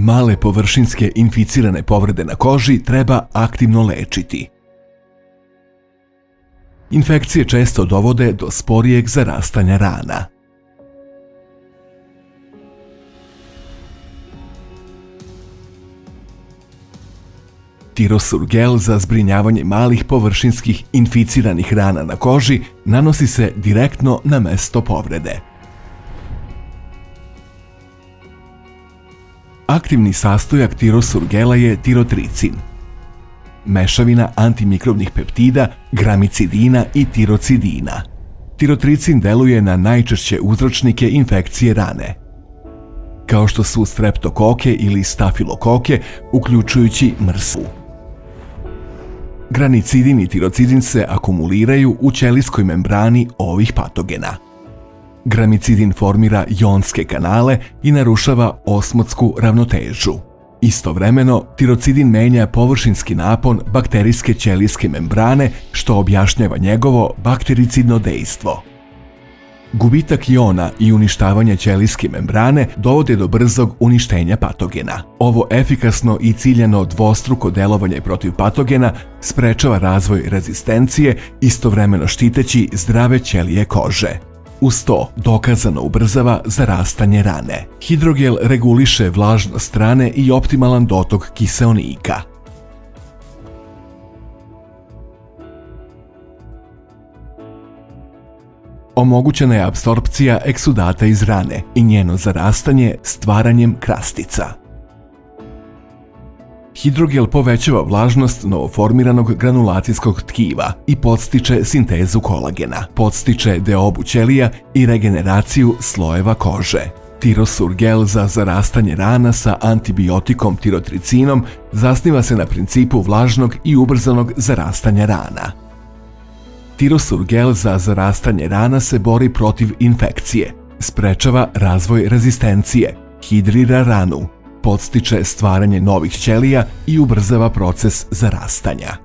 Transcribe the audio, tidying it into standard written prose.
Male površinske inficirane povrede na koži treba aktivno lečiti. Infekcije često dovode do sporijeg zarastanja rana. Tirosur gel za zbrinjavanje malih površinskih inficiranih rana na koži nanosi se direktno na mesto povrede. Aktivni sastojak tirosur gela je tirotricin, mešavina antimikrobnih peptida, gramicidina i tirocidina. Tirotricin deluje na najčešće uzročnike infekcije rane, kao što su streptokoke ili stafilokoke, uključujući MRSA. Gramicidin i tirocidin se akumuliraju u ćelijskoj membrani ovih patogena. Gramicidin formira jonske kanale i narušava osmotsku ravnotežu. Istovremeno, tirocidin menja površinski napon bakterijske ćelijske membrane, što objašnjava njegovo baktericidno dejstvo. Gubitak jona i uništavanje ćelijske membrane dovode do brzog uništenja patogena. Ovo efikasno i ciljano dvostruko delovanje protiv patogena sprečava razvoj rezistencije, istovremeno štiteći zdrave ćelije kože. Uz to dokazano ubrzava zarastanje rane. Hidrogel reguliše vlažnost rane i optimalan dotok kiseonika. Omogućena je apsorpcija eksudata iz rane i njeno zarastanje stvaranjem krastica. Hidrogel povećava vlažnost novoformiranog granulacijskog tkiva i podstiče sintezu kolagena, podstiče deobu ćelija i regeneraciju slojeva kože. Tirosur gel za zarastanje rana sa antibiotikom tirotricinom zasniva se na principu vlažnog i ubrzanog zarastanja rana. Tirosur gel za zarastanje rana se bori protiv infekcije, sprečava razvoj rezistencije, hidrira ranu, podstiče stvaranje novih ćelija i ubrzava proces zarastanja.